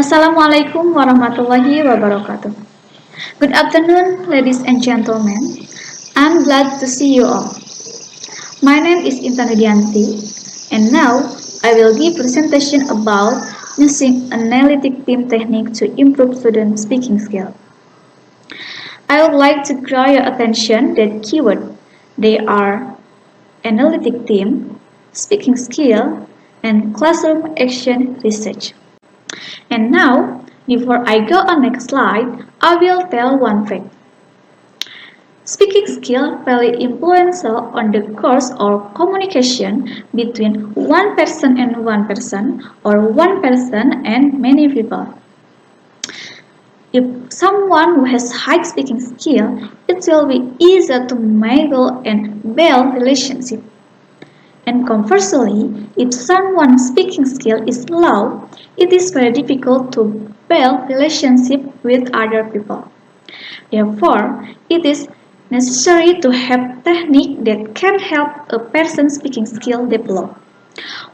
Assalamualaikum warahmatullahi wabarakatuh. Good afternoon, ladies and gentlemen. I'm glad to see you all. My name is Intan Rudianti, and now I will give presentation about using analytic team technique to improve student speaking skill. I would like to draw your attention that keyword. They are analytic team, speaking skill, and classroom action research. And now, before I go on next slide, I will tell one fact. Speaking skill very influential on the course or communication between one person and one person or one person and many people. If someone who has high speaking skill, it will be easier to mingle and build relationship. And conversely, if someone's speaking skill is low, it is very difficult to build relationship with other people. Therefore, it is necessary to have technique that can help a person's speaking skill develop.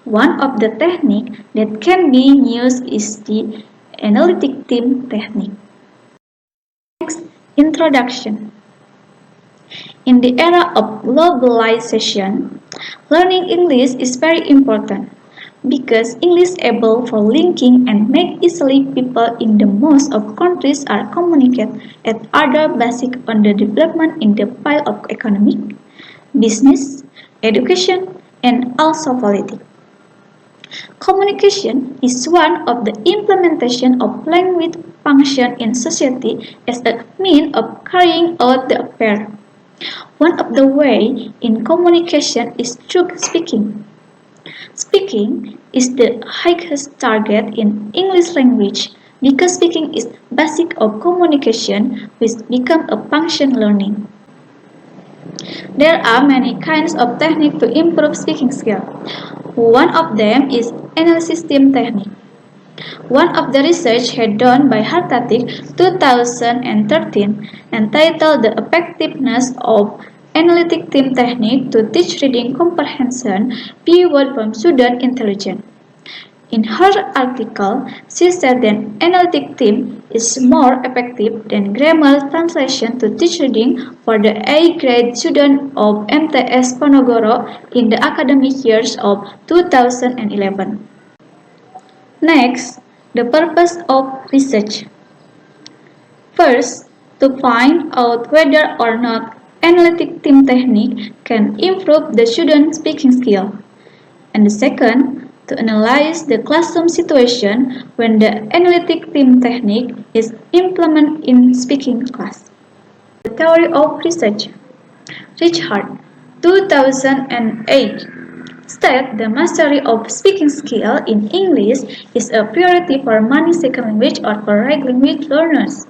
One of the technique that can be used is the analytic team technique. Next, introduction. In the era of globalization, learning English is very important because English is able for linking and make easily people in the most of countries are communicate at other basic on the development in the field of economic, business, education, and also politics. Communication is one of the implementation of language function in society as a means of carrying out the affair. One of the way in communication is through speaking. Speaking is the highest target in English language because speaking is basic of communication which become a function learning. There are many kinds of technique to improve speaking skill. One of them is analysis team technique. One of the research had done by Hartatik 2013 entitled The Effectiveness of Analytic Team Technique to Teach Reading Comprehension Viewed from Student Intelligence. In her article, she said that analytic team is more effective than grammar translation to teach reading for the A-grade student of MTS Ponorogo in the academic years of 2011. Next, the purpose of research. First, to find out whether or not analytic team technique can improve the student's speaking skill. And the second, to analyze the classroom situation when the analytic team technique is implemented in speaking class. The theory of research. Richard, 2008. State the mastery of speaking skill in English is a priority for many second language or foreign language learners.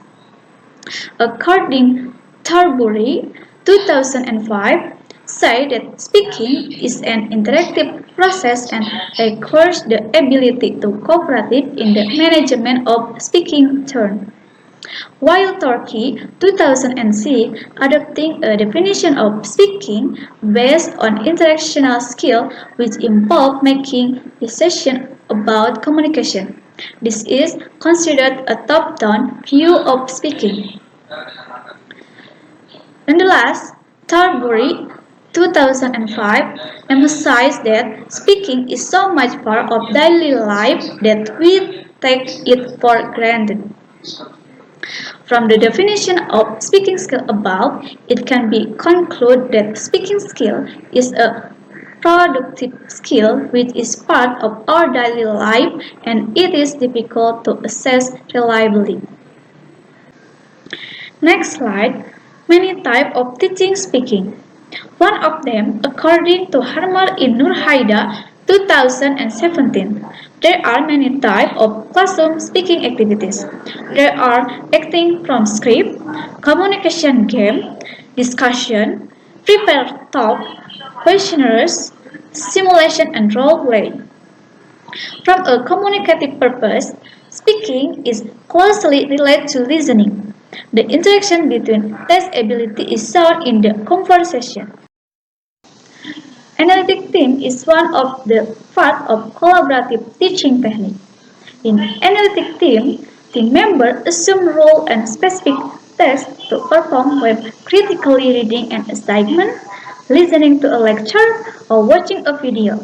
According to Tarbury, 2005, say that speaking is an interactive process and requires the ability to cooperate in the management of speaking turn. While Turkey 2006 adopting a definition of speaking based on interactional skill which involve making decisions about communication. This is considered a top-down view of speaking. Nonetheless, Tarbury 2005 emphasized that speaking is so much part of daily life that we take it for granted. From the definition of speaking skill above, it can be concluded that speaking skill is a productive skill which is part of our daily life and it is difficult to assess reliably. Next slide, many types of teaching speaking. One of them, according to Harmar in Nurhaida 2017, there are many types of classroom speaking activities. There are acting from script, communication game, discussion, prepare talk, questionnaires, simulation and role play. From a communicative purpose, speaking is closely related to listening. The interaction between test ability is shown in the conversation. Analytic team is one of the part of collaborative teaching technique. In analytic team members assume role and specific tasks to perform when critically reading an assignment, listening to a lecture, or watching a video.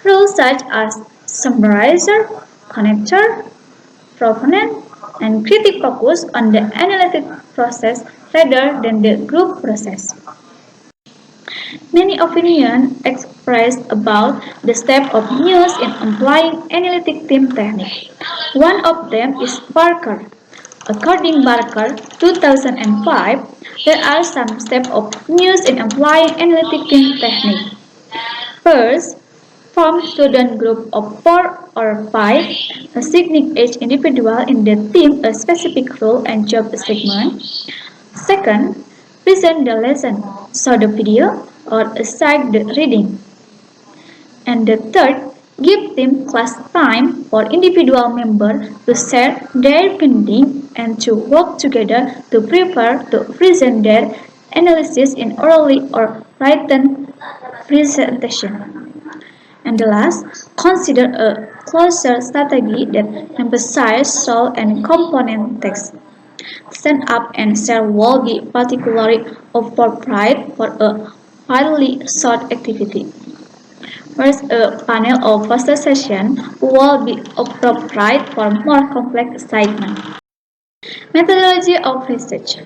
Roles such as summarizer, connector, proponent, and critic focus on the analytic process rather than the group process. Many opinions expressed about the step of news in applying analytic team technique. One of them is Barker. According Barker, 2005, there are some steps of news in applying analytic team technique. First, form student group of 4 or 5, assigning each individual in the team a specific role and job segment. Second, present the lesson, show the video, or assign the reading. And the third, give them class time for individual members to share their findings and to work together to prepare to present their analysis in orally or written presentation. And the last, consider a closer strategy that emphasizes role and component text. Stand up and share will be particularly appropriate for a highly sought activity, whereas a panel or poster session will be appropriate for more complex assignment. Methodology of research.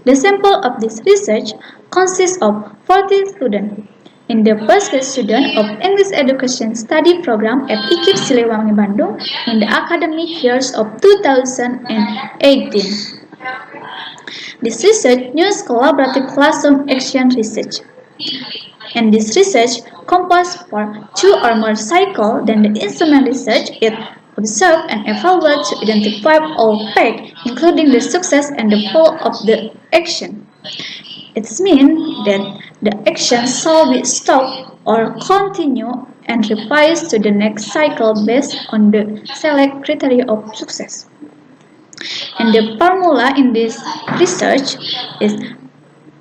The sample of this research consists of 40 students in the first grade student of English Education Study Program at IKIP Siliwangi, Bandung in the academic years of 2018. This research used collaborative classroom action research. And this research composed for 2 or more cycles than the instrument research. It observed and evaluated to identify all facts, including the success and the fall of the action. It means that the action shall be stopped or continue and revised to the next cycle based on the select criteria of success. And the formula in this research is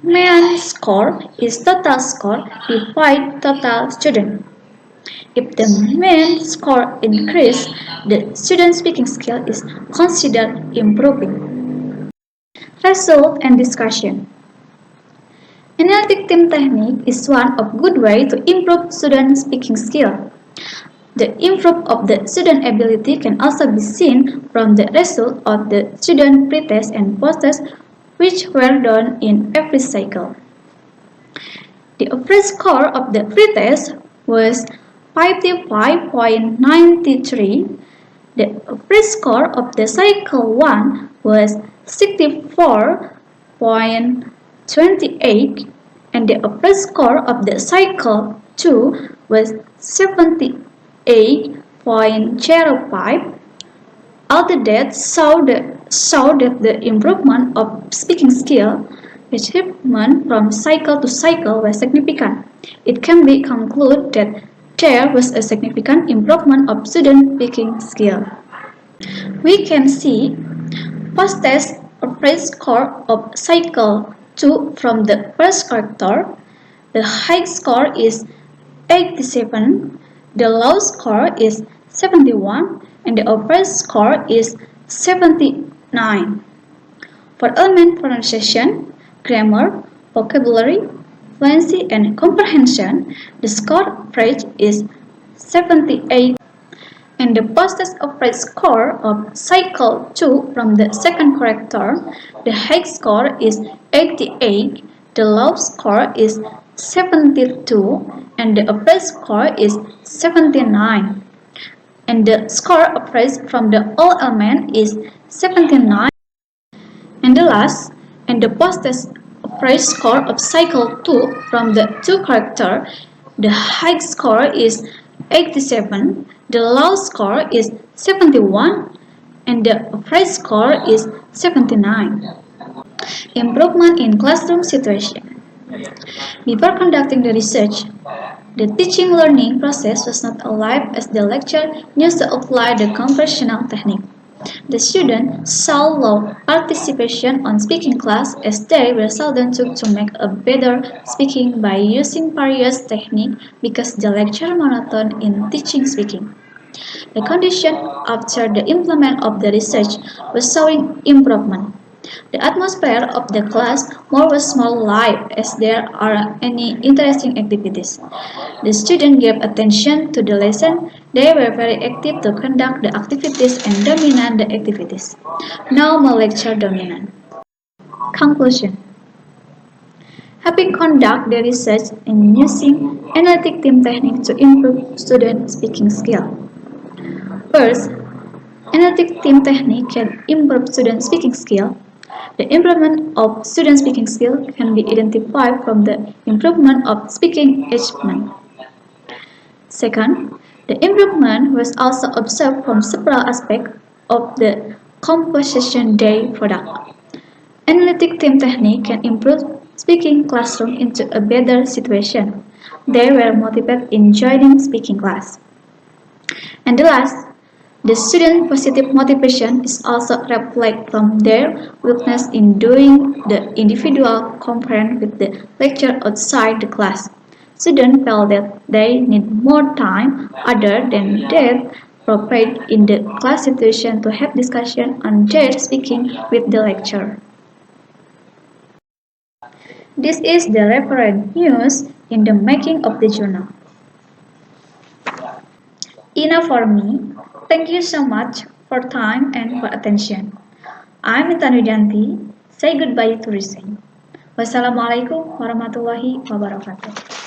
mean score is total score divided total student. If the mean score increase, the student speaking skill is considered improving. Result and discussion. Analytic team technique is one of good way to improve student speaking skill. The improvement of the student ability can also be seen from the result of the student pretest and post-test which were done in every cycle. The average score of the pretest was 55.93. The average score of the cycle 1 was 64.28 and the average score of the cycle 2 was 78.05. All the data show that the improvement of speaking skill achievement from cycle to cycle was significant. It can be concluded that there was a significant improvement of student speaking skill. We can see post-test average score of cycle 2 from the first character. The high score is 87, the low score is 71, and the average score is 79. For element pronunciation, grammar, vocabulary, fluency, and comprehension, the score average is 78. And the post-test average score of cycle 2 from the second character, the high score is 88, the low score is 72, and the average score is 79. And the score average from the all element is 79. And the last, and the post-test average score of cycle 2 from the two character, the high score is 87, the low score is 71, and the average score is 79. Improvement in classroom situation. Before conducting the research, the teaching learning process was not alive as the lecturer used to apply the conversational technique. The students saw low participation on speaking class as they were seldom took to make a better speaking by using various techniques because the lecture monotone in teaching speaking. The condition after the implement of the research was showing improvement. The atmosphere of the class more was more live as there are any interesting activities. The students gave attention to the lesson. They were very active to conduct the activities and dominate the activities. Now my lecture dominant. Conclusion. Having conduct the research in using analytic team technique to improve student speaking skill. First, analytic team technique can improve student speaking skill. The improvement of student speaking skill can be identified from the improvement of speaking achievement. Second, the improvement was also observed from several aspects of the composition day product. Analytic team technique can improve speaking classroom into a better situation. They were motivated in joining speaking class. And the last, the student positive motivation is also reflected from their willingness in doing the individual conference with the lecture outside the class. Students felt that they need more time other than that provided in the class situation to have discussion on their speaking with the lecturer. This is the reference news in the making of the journal. Enough for me. Thank you so much for time and for attention. I'm Intan Widianti. Say goodbye to Rising. Wassalamualaikum warahmatullahi wabarakatuh.